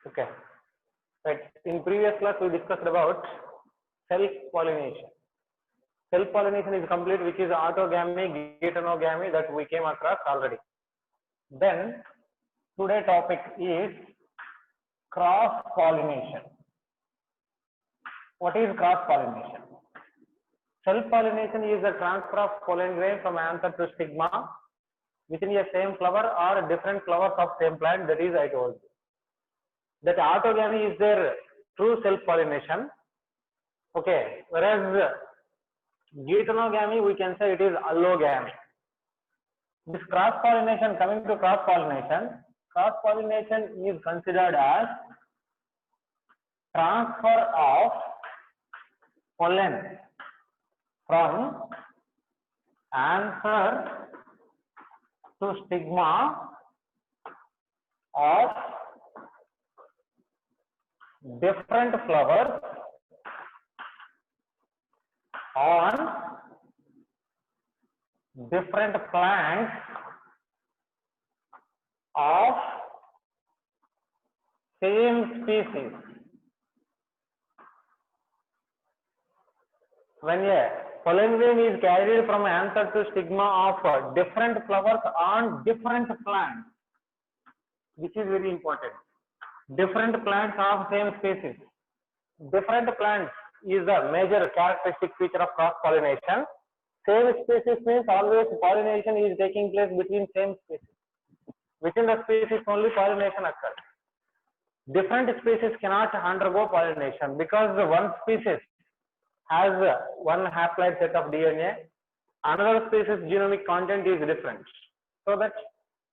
Okay. Right. In previous class, we discussed about self-pollination. Self-pollination is complete, which is autogamy, geitonogamy that we came across already. Then, today topic is cross-pollination. What is cross-pollination? Self-pollination is the transfer of pollen grain from anther to stigma within a same flower or different flowers of same plant. That is, I told you. That autogamy is their true self-pollination. Okay, whereas geitonogamy, we can say it is allogamy. This cross-pollination, coming to cross-pollination is considered as transfer of pollen from anther to stigma of different flowers on different plants of same species. When a pollen grain is carried from anther to stigma of different flowers on different plants, which is very important. Different plants of same species. Different plants is the major characteristic feature of cross-pollination. Same species means always pollination is taking place between same species. Within the species only pollination occurs. Different species cannot undergo pollination because one species has one haploid set of DNA. Another species genomic content is different. So that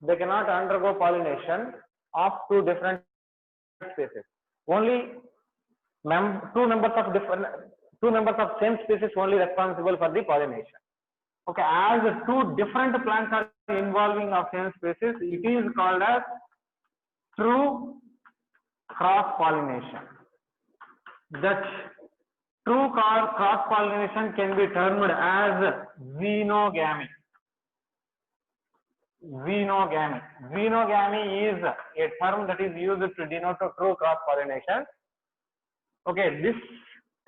they cannot undergo pollination of two different species. Only two members of same species only responsible for the pollination. Okay, as two different plants are involving of same species, it is called as true cross-pollination. That true cross-pollination can be termed as xenogamy. Xenogamy is a term that is used to denote true cross-pollination. Okay, this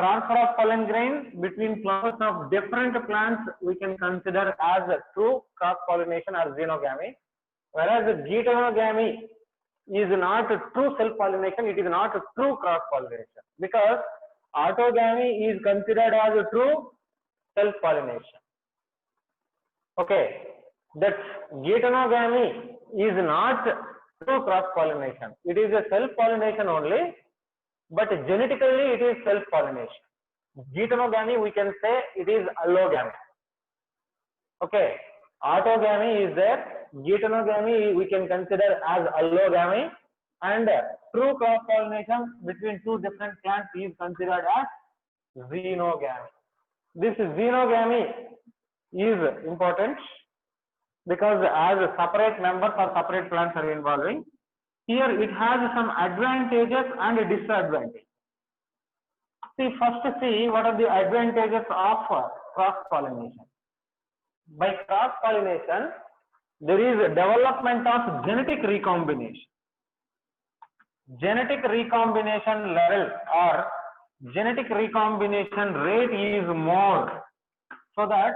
transfer of pollen grain between flowers of different plants we can consider as true cross-pollination or xenogamy. Whereas geitonogamy is not true self-pollination, it is not true cross-pollination because autogamy is considered as true self-pollination. Okay, that geitonogamy is not true cross-pollination, it is a self-pollination only, but genetically it is self-pollination. Geitonogamy we can say it is allogamy. Okay, autogamy is there, geitonogamy we can consider as allogamy, and true cross-pollination between two different plants is considered as xenogamy. This xenogamy is important because as separate members or separate plants are involving. Here it has some advantages and disadvantages. First see what are the advantages of cross-pollination. By cross-pollination, there is development of genetic recombination. Genetic recombination level or genetic recombination rate is more, so that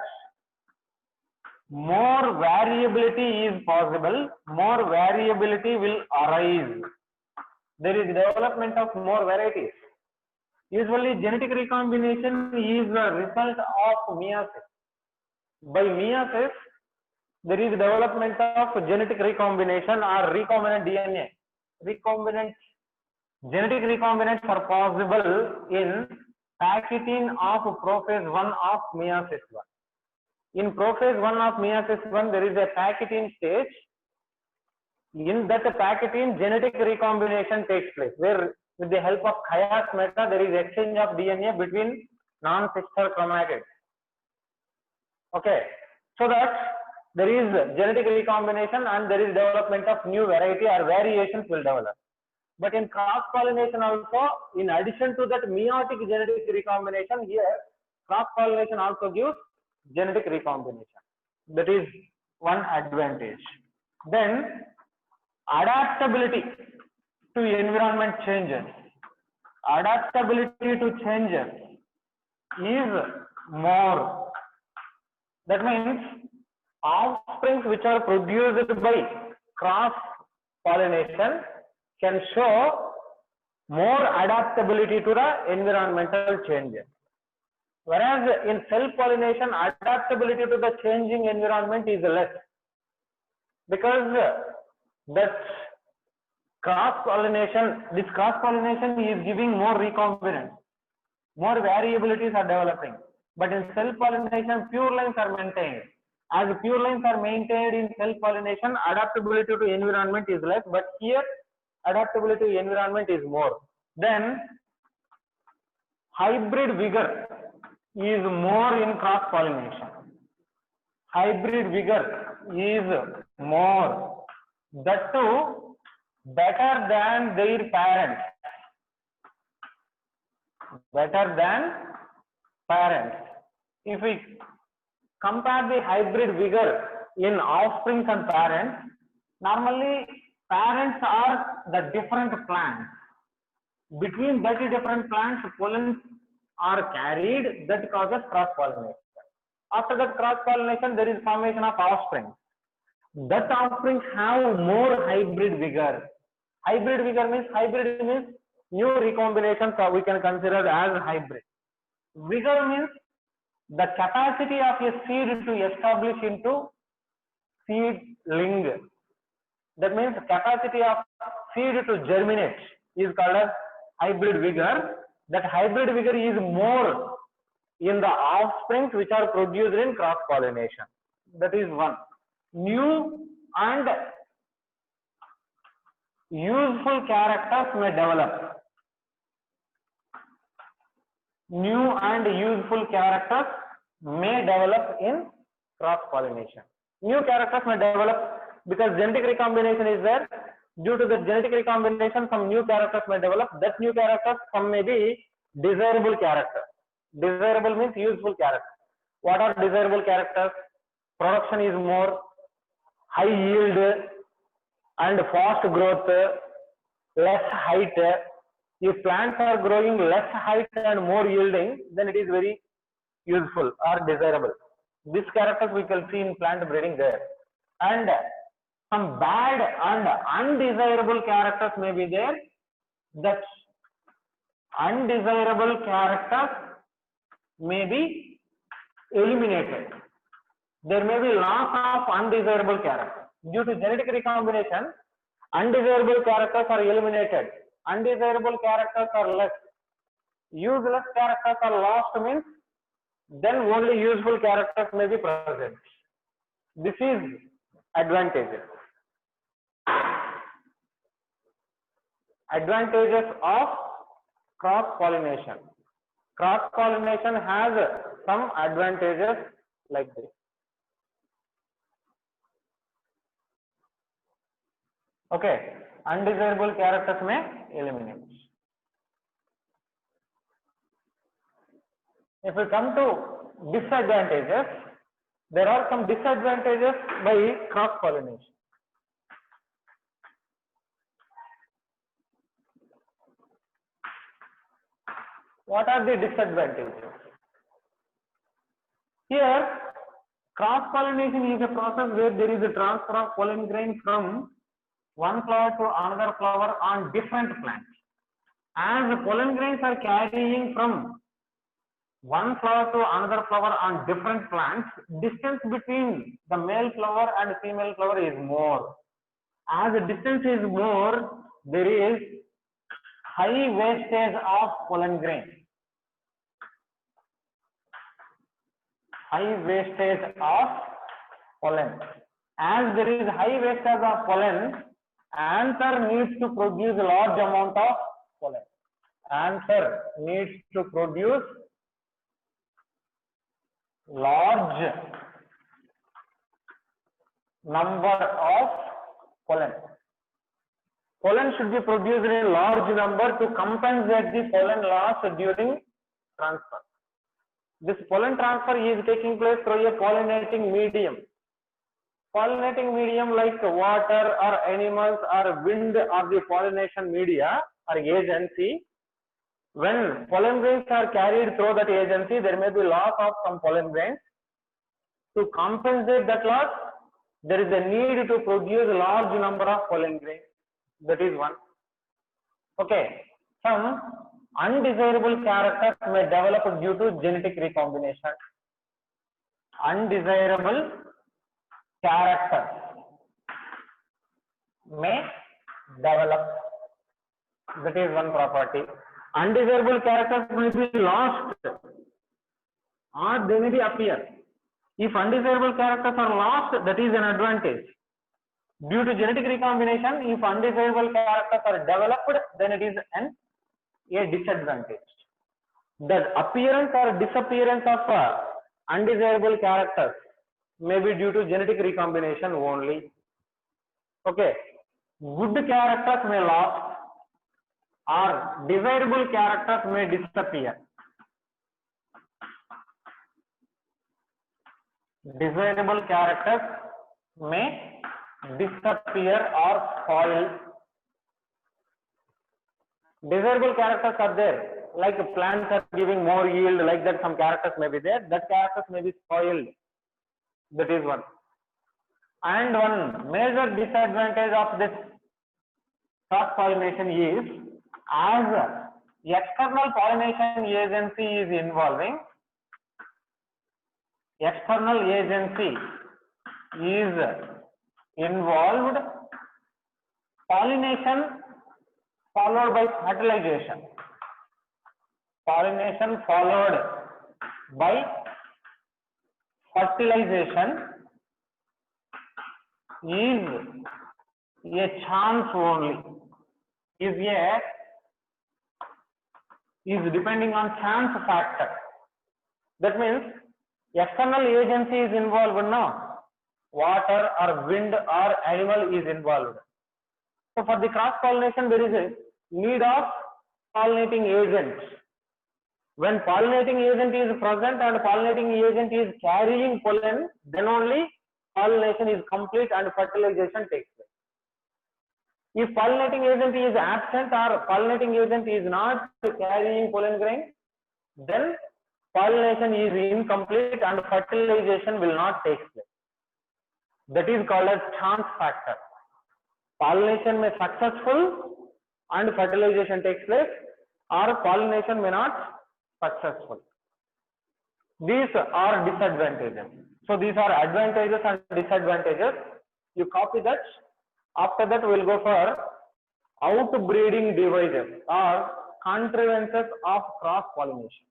more variability is possible, more variability will arise. There is development of more varieties. Usually genetic recombination is a result of meiosis. By meiosis, there is development of genetic recombination or recombinant DNA. Genetic recombinants are possible in packaging of prophase 1 of meiosis 1. In prophase 1 of meiosis 1, there is a packaging stage. In that packaging, genetic recombination takes place, where with the help of chiasmata, there is exchange of DNA between non-sister chromatids. Okay, so that there is genetic recombination and there is development of new variety or variations will develop. But in cross-pollination also, in addition to that meiotic genetic recombination, here cross-pollination also gives genetic recombination. That is one advantage. Then adaptability. to environment changes, adaptability to changes is more. That means offsprings which are produced by cross pollination can show more adaptability to the environmental changes. Whereas in self-pollination, adaptability to the changing environment is less, because that cross-pollination is giving more recombinants, more variabilities are developing. But in self-pollination, pure lines are maintained. As pure lines are maintained in self-pollination, adaptability to environment is less, but here adaptability to environment is more. Then hybrid vigor is more in cross-pollination. Hybrid vigor is more. That too, better than their parents. Better than parents. If we compare the hybrid vigor in offsprings and parents, normally parents are the different plants. Between that different plants, pollens are carried, that causes cross-pollination. After that cross-pollination, there is formation of offspring. That offsprings have more hybrid vigor. Hybrid vigor means new recombinations we can consider as hybrid. Vigor means the capacity of a seed to establish into seedling. That means capacity of seed to germinate is called as hybrid vigor. That hybrid vigor is more in the offsprings which are produced in cross-pollination. That is one. New and useful characters may develop. New and useful characters may develop in cross-pollination. New characters may develop because genetic recombination is there. Due to the genetic recombination, some new characters may develop. That new characters, some may be desirable characters. Desirable means useful characters. What are desirable characters? Production is more, high yield and fast growth, less height. If plants are growing less height and more yielding, then it is very useful or desirable. These characters we can see in plant breeding there. And some bad and undesirable characters may be there. That undesirable characters may be eliminated. There may be loss of undesirable characters. Due to genetic recombination, undesirable characters are eliminated. Undesirable characters are less. Useless characters are lost means then only useful characters may be present. This is advantages. Advantages of cross-pollination. Cross-pollination has some advantages like this. Okay, undesirable characters may eliminate. If we come to disadvantages, there are some disadvantages by cross-pollination. What are the disadvantages? Here, cross-pollination is a process where there is a transfer of pollen grain from one flower to another flower on different plants. As the pollen grains are carrying from one flower to another flower on different plants, distance between the male flower and female flower is more. As the distance is more, there is high wastage of pollen grain. High wastage of pollen. As there is high wastage of pollen, anther needs to produce a large amount of pollen. Anther needs to produce large number of pollen. Pollen should be produced in a large number to compensate the pollen loss during transfer. This pollen transfer is taking place through a pollinating medium. pollinating medium like water or animals or wind or the pollination media or agency, when pollen grains are carried through that agency, there may be loss of some pollen grains. To compensate that loss, there is a need to produce a large number of pollen grains. That is one. Okay. Some undesirable characters may develop due to genetic recombination. Undesirable characters may develop. That is one property. Undesirable characters may be lost or they may be appear. If undesirable characters are lost, that is an advantage. Due to genetic recombination, if undesirable characters are developed, then it is a disadvantage. The appearance or disappearance of undesirable characters may be due to genetic recombination only. Okay. Good characters may lost or desirable characters may disappear. Desirable characters may disappear or spoil. Desirable characters are there, like plants are giving more yield, like that some characters may be there, that characters may be spoiled. That is one. And one major disadvantage of this cross pollination is, as external pollination agency is involving, external agency is involved, pollination followed by fertilization. Pollination followed by fertilization is a chance only. Is depending on chance factor. That means external agency is involved now. Water or wind or animal is involved. So for the cross pollination, there is a need of pollinating agent. When pollinating agent is present and pollinating agent is carrying pollen, then only pollination is complete and fertilization takes place. If pollinating agent is absent or pollinating agent is not carrying pollen grain, then pollination is incomplete and fertilization will not take place. That is called as chance factor. Pollination may successful and fertilization takes place, or pollination may not successful. These are disadvantages. So these are advantages and disadvantages. You copy that. After that, we will go for outbreeding devices or contrivances of cross pollination.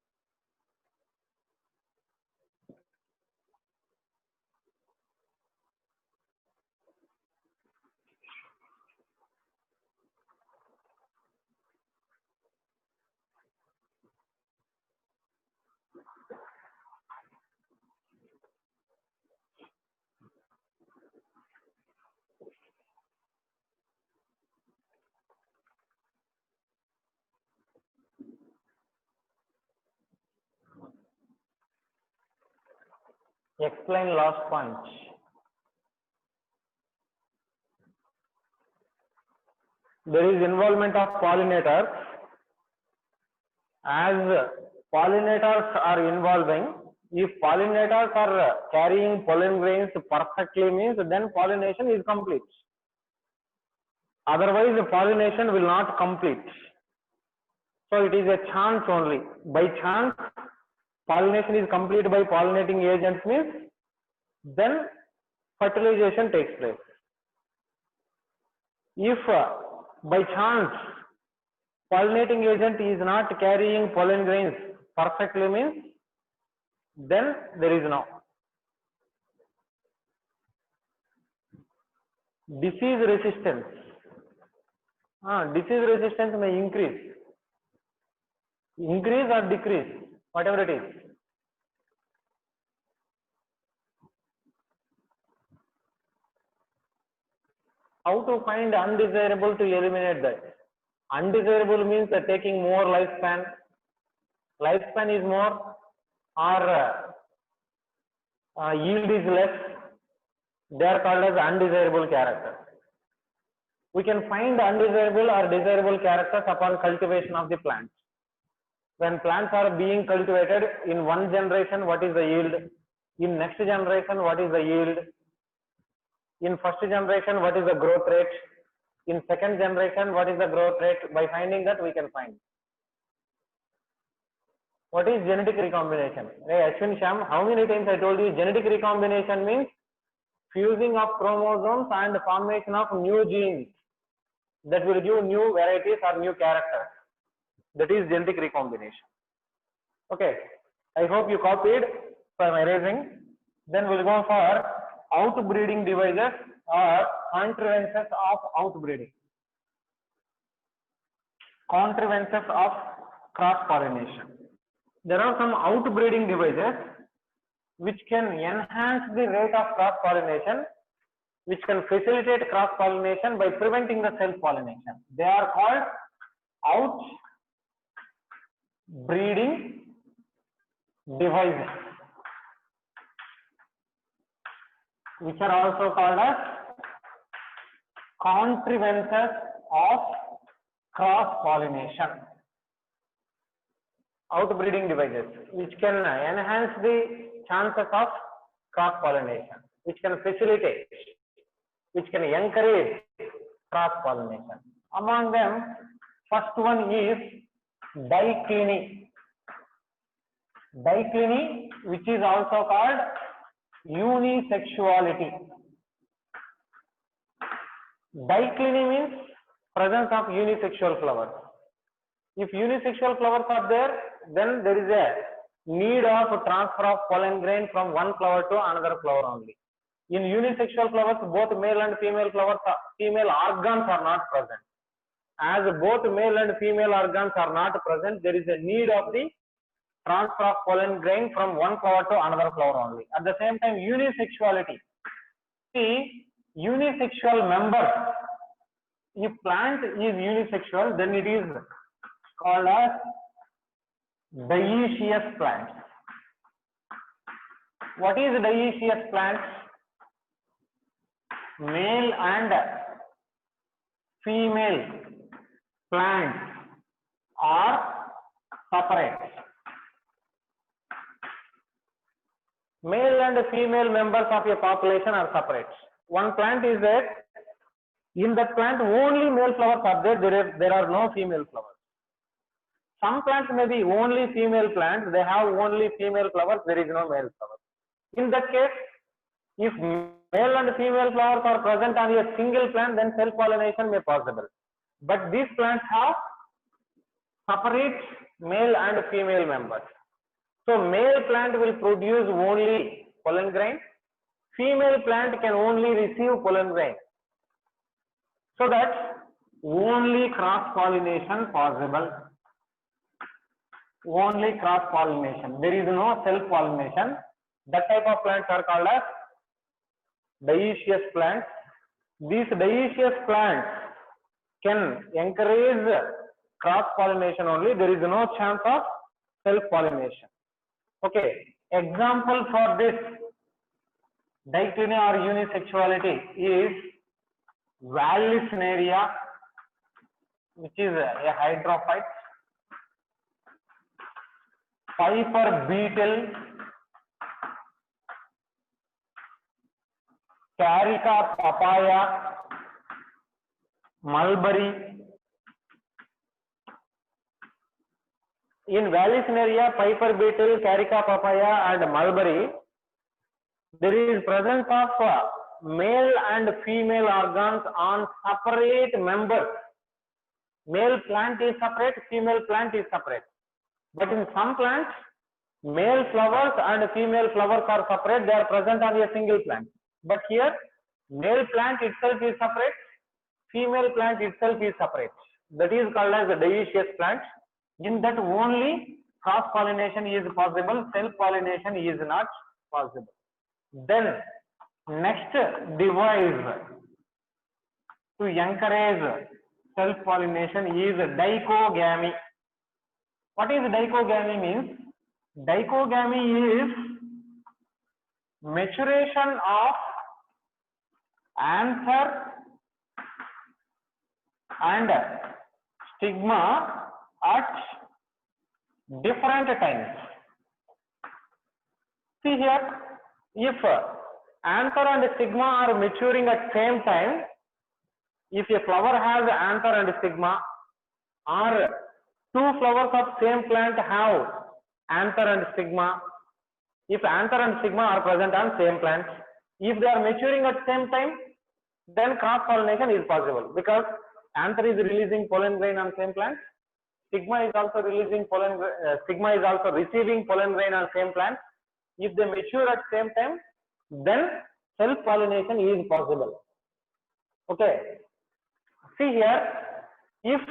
Explain last point. There is involvement of pollinators. As pollinators are involving, if pollinators are carrying pollen grains perfectly, means then pollination is complete. Otherwise, the pollination will not complete. So it is a chance only. By chance, pollination is complete by pollinating agents, means then fertilization takes place. If by chance pollinating agent is not carrying pollen grains perfectly, means then there is no. Disease resistance. Disease resistance may increase or decrease, whatever it is. How to find undesirable to eliminate that? Undesirable means taking more lifespan. Lifespan is more, or yield is less. They are called as undesirable characters. We can find undesirable or desirable characters upon cultivation of the plants. When plants are being cultivated, in one generation, what is the yield? In next generation, what is the yield? In first generation, what is the growth rate? In second generation, what is the growth rate? By finding that, we can find. What is genetic recombination? Hey, Ashwin Sham, how many times I told you genetic recombination means fusing of chromosomes and formation of new genes that will give new varieties or new characters. That is genetic recombination. Okay, I hope you copied, so I am erasing. Then we'll go for outbreeding devices or contrivances of outbreeding. Contrivances of cross-pollination. There are some outbreeding devices which can enhance the rate of cross-pollination, which can facilitate cross-pollination by preventing the self-pollination. They are called outbreeding devices, which are also called as contrivances of cross-pollination. Outbreeding devices which can enhance the chances of cross-pollination, which can facilitate, which can encourage cross-pollination. Among them, first one is dicliny. Dicliny, which is also called unisexuality. Dicliny means presence of unisexual flowers. If unisexual flowers are there, then there is a need of transfer of pollen grain from one flower to another flower only. In unisexual flowers, both male and female flowers, female organs are not present. As both male and female organs are not present, there is a need of the transfer of pollen grain from one flower to another flower only. At the same time, unisexuality. See, unisexual members. If plant is unisexual, then it is called as dioecious plants. What is dioecious plants? Male and female plants are separate. Male and female members of a population are separate. One plant is there. In that plant, only male flowers are there. There are no female flowers. Some plants may be only female plants. They have only female flowers. There is no male flowers. In that case, if male and female flowers are present on a single plant, then self-pollination may be possible. But these plants have separate male and female members. So male plant will produce only pollen grain. Female plant can only receive pollen grain. So that only cross-pollination possible. Only cross-pollination. There is no self-pollination. That type of plants are called as dioecious plants. These dioecious plants can encourage cross-pollination only. There is no chance of self-pollination. Okay. Example for this dicliny or unisexuality is Vallisneria, which is a hydrophyte. Piper beetle, Carica papaya, mulberry. In Vallisneria, Piper beetle, Carica papaya and mulberry, there is presence of male and female organs on separate members. Male plant is separate, female plant is separate. But in some plants, male flowers and female flowers are separate. They are present on a single plant. But here, male plant itself is separate, female plant itself is separate. That is called as the dioecious plant. In that only cross-pollination is possible, self-pollination is not possible. Then, next device to encourage self-pollination is dichogamy. What is dichogamy means? Dichogamy is maturation of anther and stigma at different times. See here, if anther and stigma are maturing at same time, if a flower has anther and stigma, or two flowers of same plant have anther and stigma, if anther and stigma are present on same plant, if they are maturing at same time, then cross pollination is possible, because anther is releasing pollen grain on same plant, stigma is also releasing pollen, stigma is also receiving pollen grain on same plant. If they mature at same time, then self pollination is possible. Okay. See here, if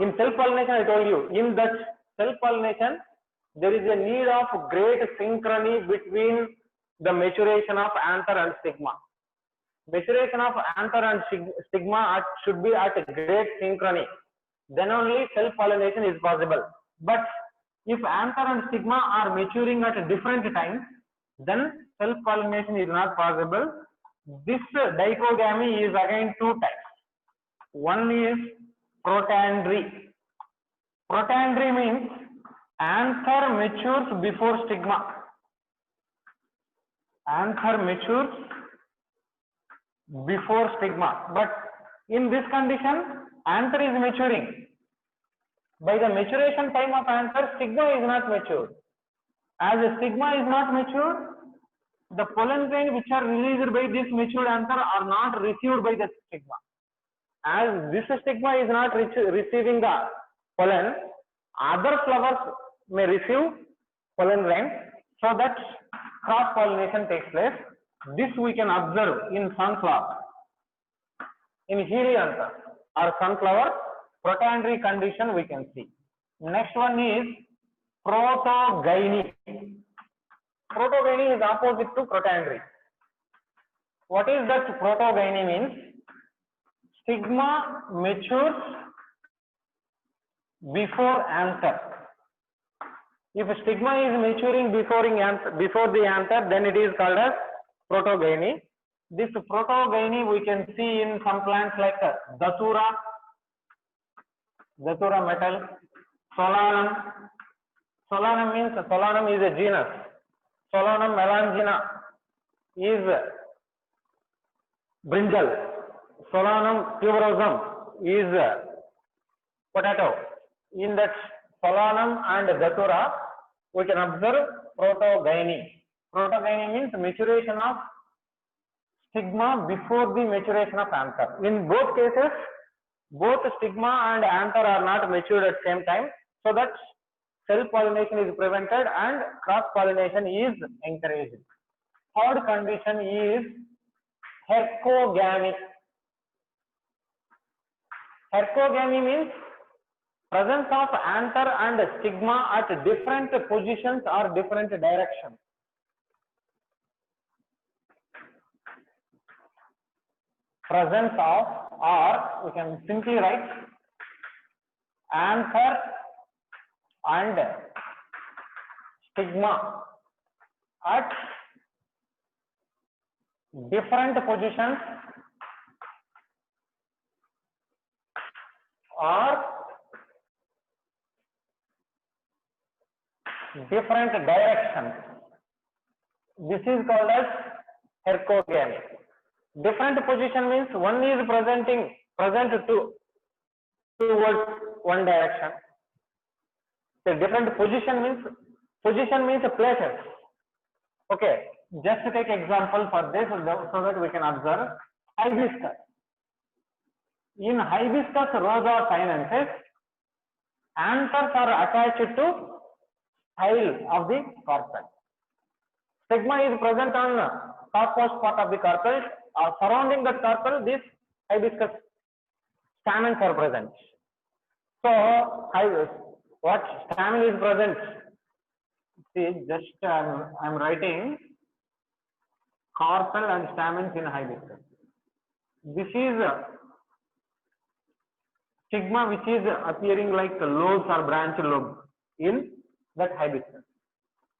in self pollination, I told you, in that self pollination, there is a need of great synchrony between the maturation of anther and stigma. Maturation of anther and stigma should be at great synchrony. Then only self pollination is possible. But if anther and stigma are maturing at different times, then self pollination is not possible. This dichogamy is again two types. One is protandry. Protandry means anther matures before stigma. Anther matures before stigma. But in this condition, anther is maturing. By the maturation time of anther, stigma is not matured. As the stigma is not matured, the pollen grain which are released by this matured anther are not received by the stigma. As this stigma is not receiving the pollen, other flowers may receive pollen grain, so that cross pollination takes place. This we can observe in sunflower, in helianthus or sunflower, protandry condition we can see. Next one is protogyny. Protogyny is opposite to protandry. What is that protogyny means? Stigma matures before anther. If stigma is maturing before the anther, then it is called as protogyny. This protogyny we can see in some plants like datura metal, solanum. Solanum means, solanum is a genus. Solanum melangina is brinjal. Solanum tuberosum is potato. In that solanum and datura, we can observe protogyny. Protogyny means maturation of stigma before the maturation of anther. In both cases, both stigma and anther are not matured at same time, so that self-pollination is prevented and cross-pollination is encouraged. Third condition is hercogamy. Hercogamy means presence of anther and stigma at different positions or different directions. Presence of, or we can simply write, anther and stigma at different positions or different directions. This is called as hercogamy. Different position means one is present towards one direction. The different position means places. Okay, just to take example for this so that we can observe hibiscus. In hibiscus rosa sinensis, anthers are attached to style of the carpel. Stigma is present on topmost part of the carpel. Surrounding the carpel, this hibiscus stamens are present. So, what stamen is present? See, just I'm writing carpel and stamens in hibiscus. This is stigma which is appearing like lobes or branch lobe in that hibiscus.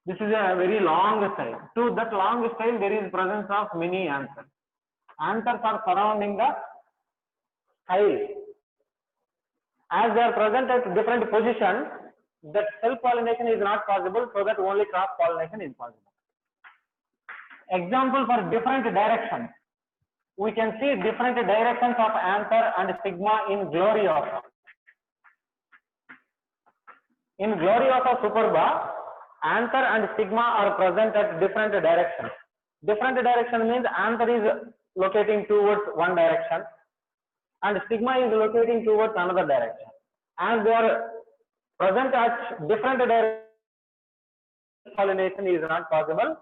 This is a very long style. To that long style, there is presence of many anthers. Anthers are surrounding the style. As they are present at different positions, that self-pollination is not possible, so that only cross-pollination is possible. Example for different directions. We can see different directions of anther and stigma in Gloriosa. In Gloriosa superba, anther and stigma are present at different directions. Different direction means anther is locating towards one direction and stigma is locating towards another direction. As they are present at different directions, pollination is not possible,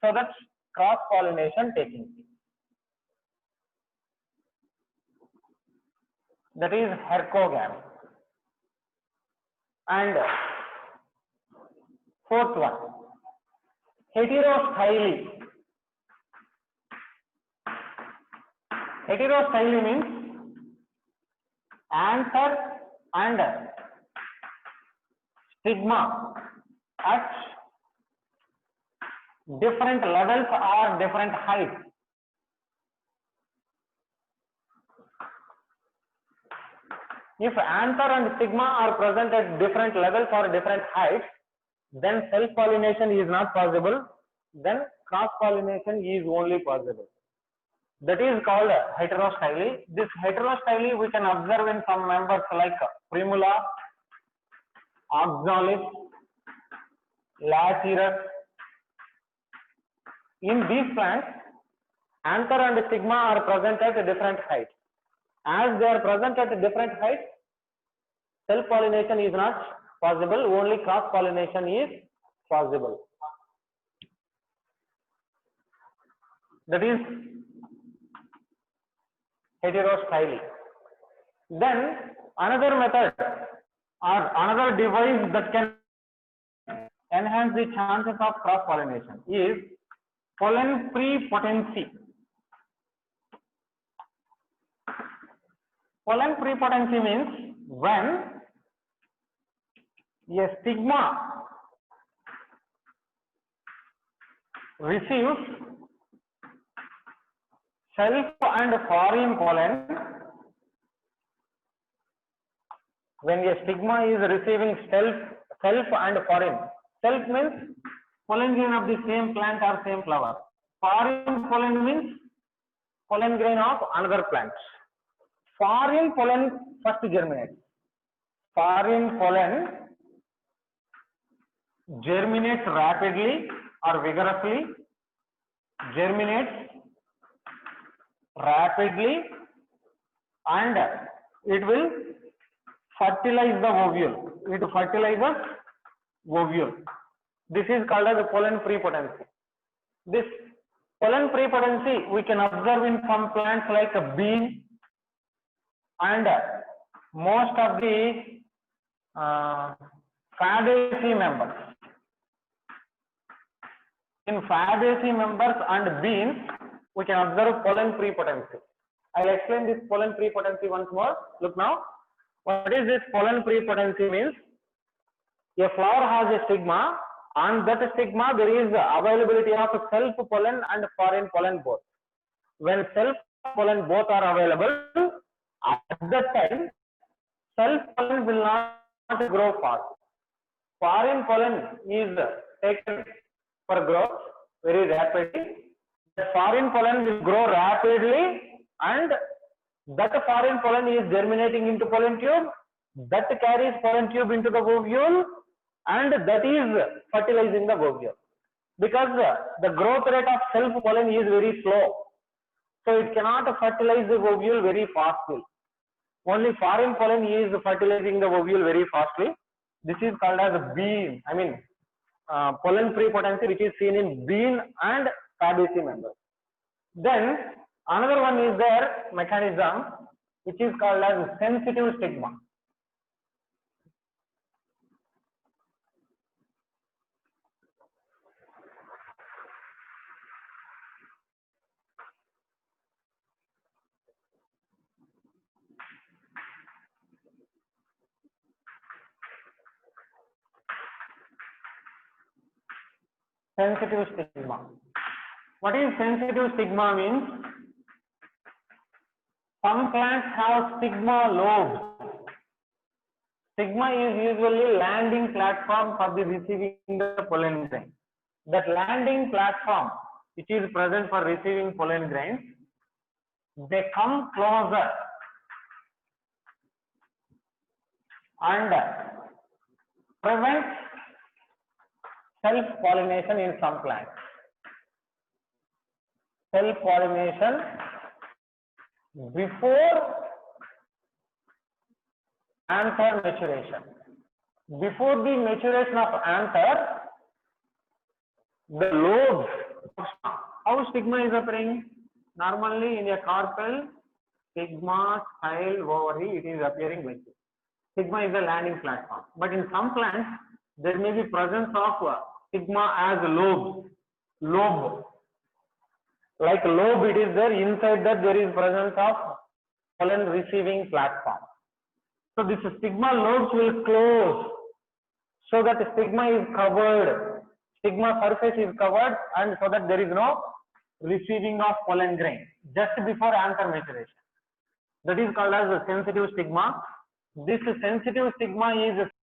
so that cross pollination taking place. That is hercogamy. And fourth one, heterostyly. Heterostyly means anther and stigma at different levels or different heights. If anther and stigma are present at different levels or different heights, then self-pollination is not possible, then cross-pollination is only possible. That is called heterostyly. This heterostyly we can observe in some members like Primula, Oxalis, Lacerus. In these plants, anther and stigma are present at different heights. As they are present at different heights, self-pollination is not possible, only cross-pollination is possible. That is heterostyly. Then another method or another device that can enhance the chances of cross-pollination is pollen prepotency. Pollen prepotency means when a stigma receives self and foreign pollen, when a stigma is receiving self and foreign. Self means pollen grain of the same plant or same flower. Foreign pollen means pollen grain of another plant. Foreign pollen first germinates. Foreign pollen germinates rapidly or vigorously, germinates rapidly, and it will fertilize the ovule. It fertilizes ovule. This is called as pollen prepotency. This pollen prepotency we can observe in some plants like a bean and most of the Fabaceae members. In Fabaceae members and beans, we can observe pollen prepotency. I will explain this pollen prepotency once more. Look now. What is this pollen prepotency means? A flower has a stigma. On that stigma, there is availability of self pollen and foreign pollen both. When self pollen both are available, at that time, self pollen will not grow fast. Foreign pollen is taken for growth very rapidly. The foreign pollen will grow rapidly, and that foreign pollen is germinating into pollen tube. That carries pollen tube into the ovule, and that is fertilizing the ovule. Because the growth rate of self pollen is very slow, so it cannot fertilize the ovule very fastly. Only foreign pollen is fertilizing the ovule very fastly. This is called as bean. Pollen prepotency, which is seen in bean and Fabaceae members. Then another one is their mechanism, which is called as sensitive stigma. sensitive stigma. What is sensitive stigma means? Some plants have stigma lobes. Stigma is usually landing platform for the receiving the pollen grain. That landing platform, which is present for receiving pollen grains, they come closer and prevent self-pollination in some plants. Self-pollination before anther maturation. Before the maturation of anther, the lobes, how stigma is appearing? Normally in a carpel, stigma, style, ovary, it is appearing like this. Stigma is the landing platform. But in some plants, there may be presence of stigma as lobes. Lobe. Like lobe, it is there. Inside that there is presence of pollen receiving platform. So this stigma lobes will close so that the stigma is covered. Stigma surface is covered, and so that there is no receiving of pollen grain just before anther maturation. That is called as a sensitive stigma. This sensitive stigma is